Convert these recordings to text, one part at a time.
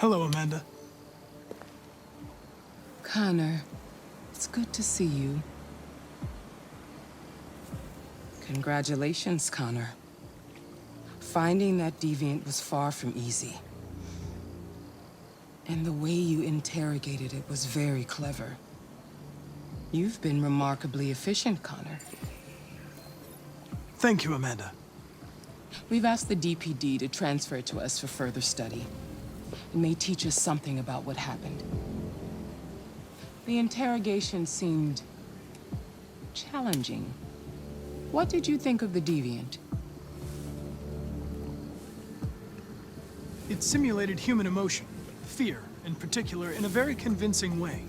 Hello, Amanda. Connor, it's good to see you. Congratulations, Connor. Finding that deviant was far from easy. And the way you interrogated it was very clever. You've been remarkably efficient, Connor. Thank you, Amanda. We've asked the DPD to transfer it to us for further study. It may teach us something about what happened. The interrogation seemed challenging. What did you think of the deviant? It simulated human emotion, fear in particular, in a very convincing way.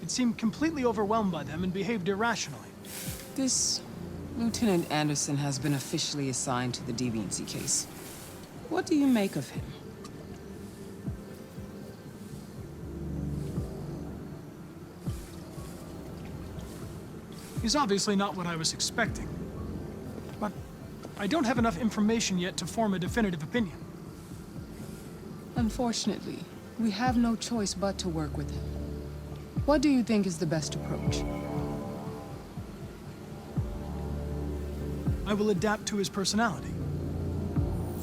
It seemed completely overwhelmed by them and behaved irrationally. This Lieutenant Anderson has been officially assigned to the deviancy case. What do you make of him? He's obviously not what I was expecting. But I don't have enough information yet to form a definitive opinion. Unfortunately, we have no choice but to work with him. What do you think is the best approach? I will adapt to his personality.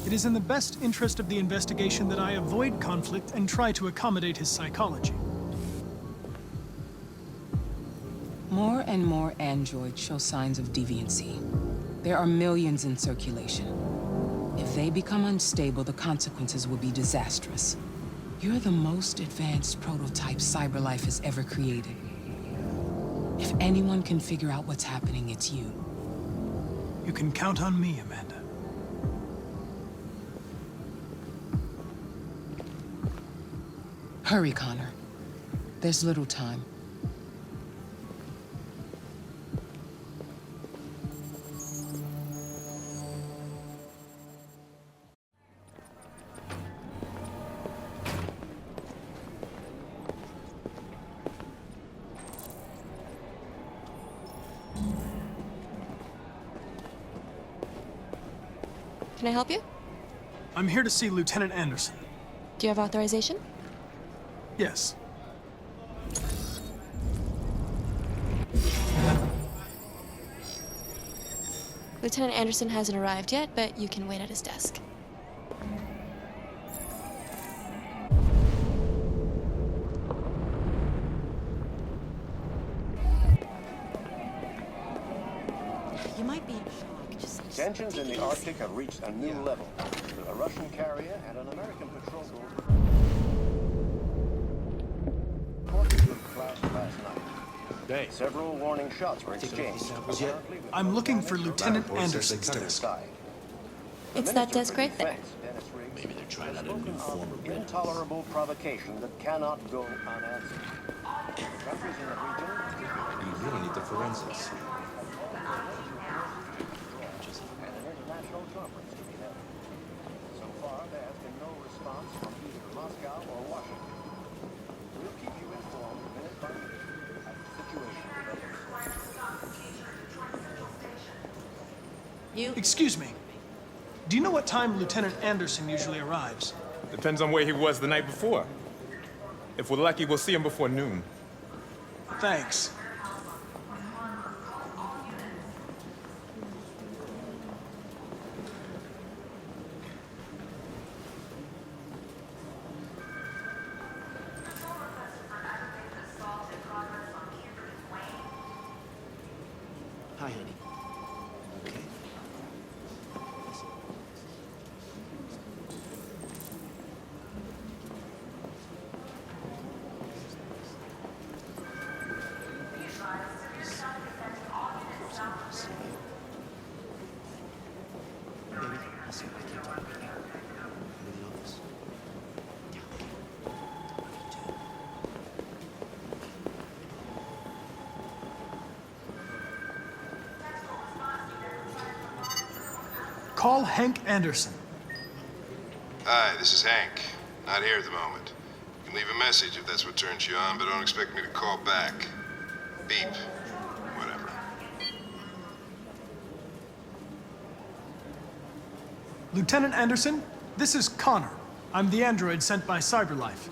It is in the best interest of the investigation that I avoid conflict and try to accommodate his psychology. More and more androids show signs of deviancy. There are millions in circulation. If they become unstable, the consequences will be disastrous. You're the most advanced prototype CyberLife has ever created. If anyone can figure out what's happening, it's you. You can count on me, Amanda. Hurry, Connor. There's little time. Can I help you? I'm here to see Lieutenant Anderson. Do you have authorization? Yes. Lieutenant Anderson hasn't arrived yet, but you can wait at his desk. You might be in shock. Just Tensions in the Arctic have reached a new level. A Russian carrier and an American patrol boat clashed last night. Several warning shots were exchanged. Apparently with I'm looking for Lieutenant Anderson's desk. side. It's that desk right there. Maybe they're trying out a new form of intolerable provocation that cannot go unanswered. Countries in the region, You really need the forensics. and an international conference to be held. So far, there has been no response from either Moscow or Washington. We'll keep you informed minute by minute as the situation develops. you. Excuse me. Do you know what time Lieutenant Anderson usually arrives? Depends on where he was the night before. If we're lucky, we'll see him before noon. Thanks. Hi, honey. Okay. Baby, listen, I can't talk right now. I'm in the office. Yeah, okay. Call Hank Anderson. Hi, this is Hank. Not here at the moment. You can leave a message if that's what turns you on, but don't expect me to call back. Beep. Whatever. Lieutenant Anderson, this is Connor. I'm the android sent by CyberLife.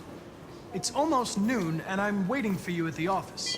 It's almost noon, and I'm waiting for you at the office.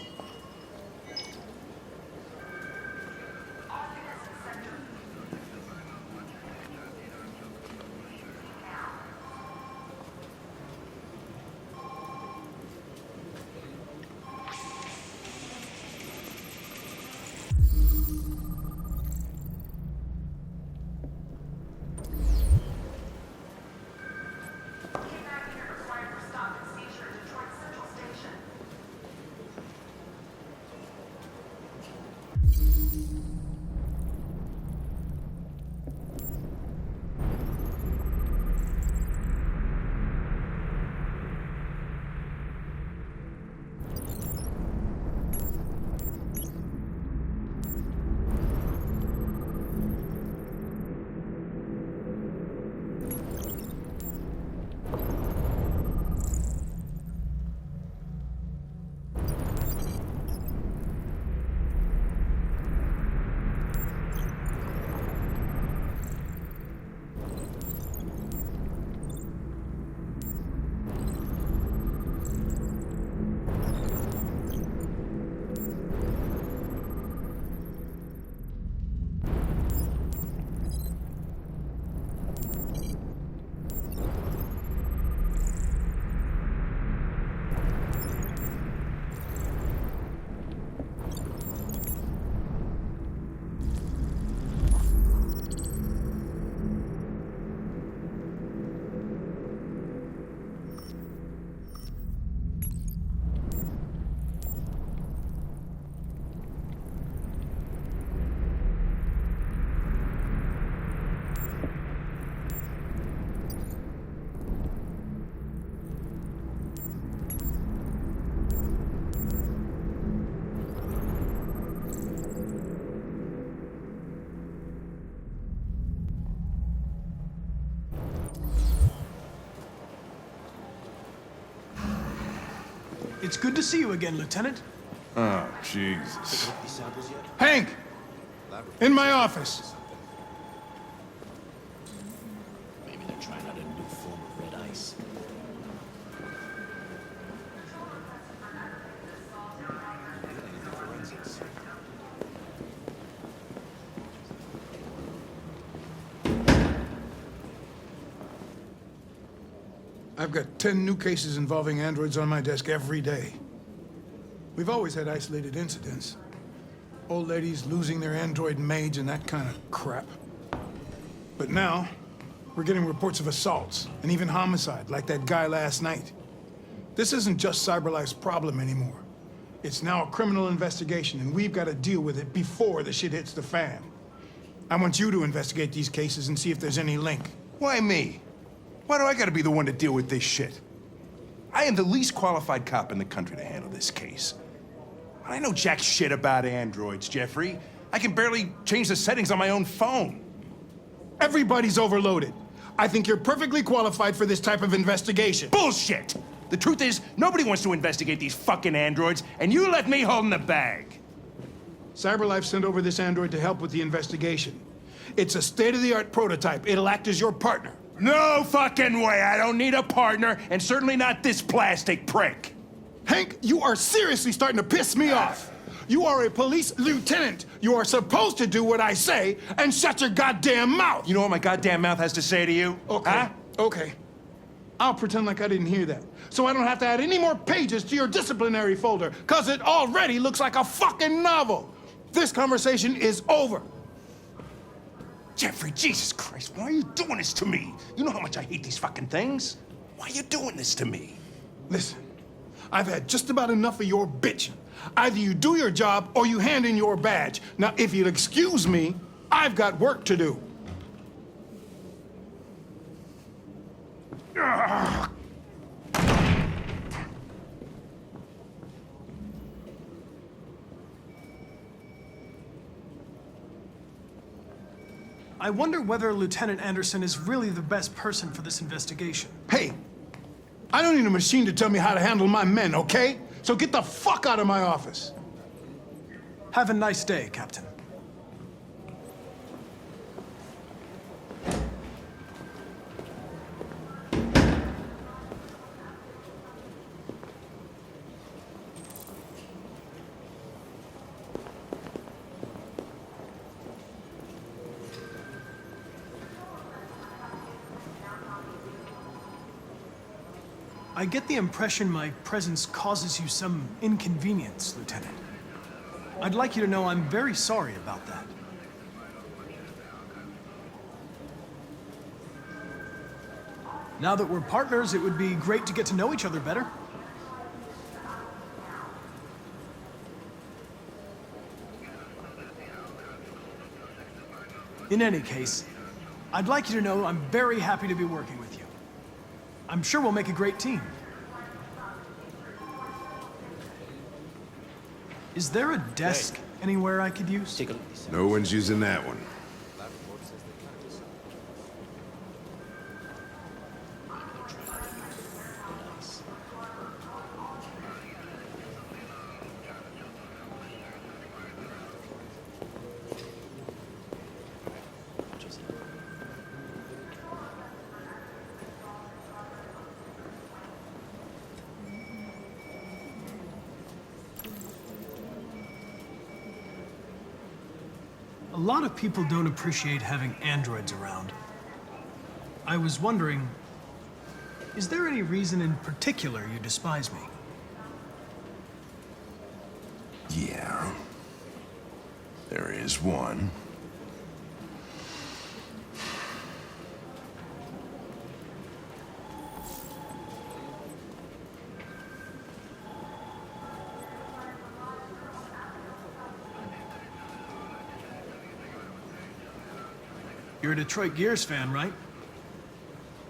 It's good to see you again, Lieutenant. Oh, Jesus. These samples yet? Hank! In my office. Maybe they're trying out a new form of red ice. Really need the forensics. I've got 10 new cases involving androids on my desk every day. We've always had isolated incidents. Old ladies losing their android maids and that kind of crap. But now, we're getting reports of assaults and even homicide, like that guy last night. This isn't just CyberLife's problem anymore. It's now a criminal investigation, and we've got to deal with it before the shit hits the fan. I want you to investigate these cases and see if there's any link. Why me? Why do I gotta be the one to deal with this shit? I am the least qualified cop in the country to handle this case. I know jack shit about androids, Jeffrey. I can barely change the settings on my own phone. Everybody's overloaded. I think you're perfectly qualified for this type of investigation. Bullshit! The truth is, nobody wants to investigate these fucking androids, and you left me holding the bag. CyberLife sent over this android to help with the investigation. It's a state-of-the-art prototype. It'll act as your partner. No fucking way! I don't need a partner, and certainly not this plastic prick. Hank, you are seriously starting to piss me off. You are a police lieutenant. You are supposed to do what I say and shut your goddamn mouth. You know what my goddamn mouth has to say to you? Okay, Huh? okay. I'll pretend like I didn't hear that, so I don't have to add any more pages to your disciplinary folder, because it already looks like a fucking novel. This conversation is over. Jeffrey, Jesus Christ, why are you doing this to me? You know how much I hate these fucking things. Why are you doing this to me? Listen, I've had just about enough of your bitching. Either you do your job or you hand in your badge. Now, if you'll excuse me, I've got work to do. Ugh. I wonder whether Lieutenant Anderson is really the best person for this investigation. Hey, I don't need a machine to tell me how to handle my men, okay? So get the fuck out of my office. Have a nice day, Captain. I get the impression my presence causes you some inconvenience, Lieutenant. I'd like you to know I'm very sorry about that. Now that we're partners, it would be great to get to know each other better. In any case, I'd like you to know I'm very happy to be working with you. I'm sure we'll make a great team. Is there a desk anywhere I could use? Take a look at these. No one's using that one. A lot of people don't appreciate having androids around. I was wondering, is there any reason in particular you despise me? Yeah. There is one. You're a Detroit Gears fan, right?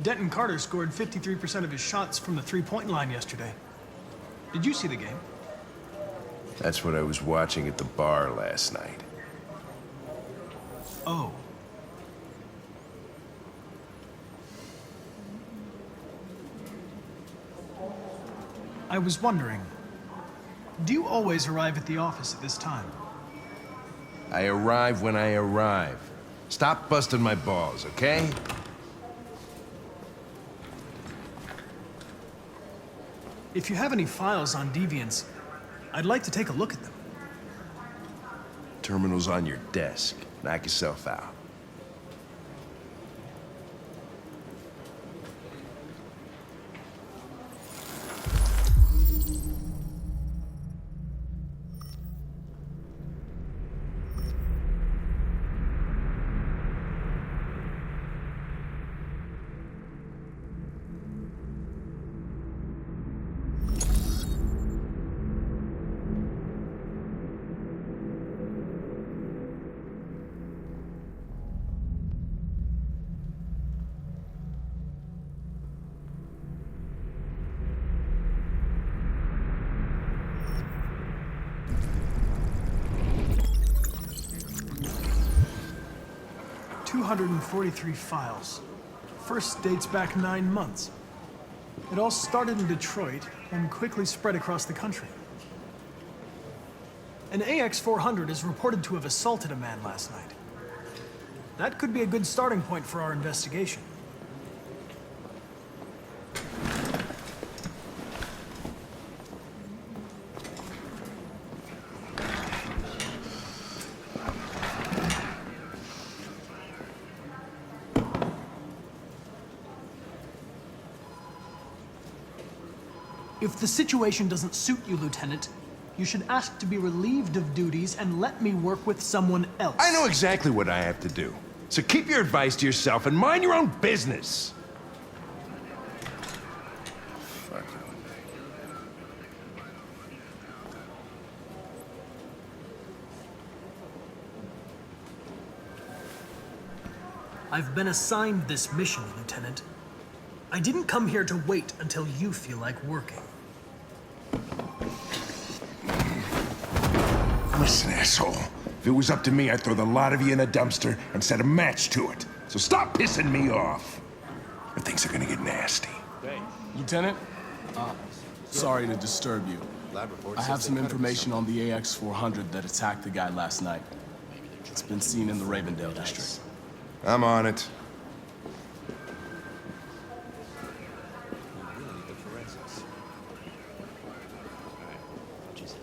Denton Carter scored 53% of his shots from the three-point line yesterday. Did you see the game? That's what I was watching at the bar last night. Oh. I was wondering, do you always arrive at the office at this time? I arrive when I arrive. Stop busting my balls, okay? If you have any files on deviants, I'd like to take a look at them. Terminal's on your desk. Knock yourself out. $243 files. First dates back 9 months. It all started in Detroit and quickly spread across the country. An AX-400 is reported to have assaulted a man last night. That could be a good starting point for our investigation. If the situation doesn't suit you, Lieutenant, you should ask to be relieved of duties and let me work with someone else. I know exactly what I have to do. So keep your advice to yourself and mind your own business. Fuck. I've been assigned this mission, Lieutenant. I didn't come here to wait until you feel like working. Listen, asshole. If it was up to me, I'd throw the lot of you in a dumpster and set a match to it. So stop pissing me off. Or things are gonna get nasty. Lieutenant, sorry to disturb you. I have some information on the AX-400 that attacked the guy last night. It's been seen in the Ravendale district. I'm on it. We really need the forensics. Alright, what you say?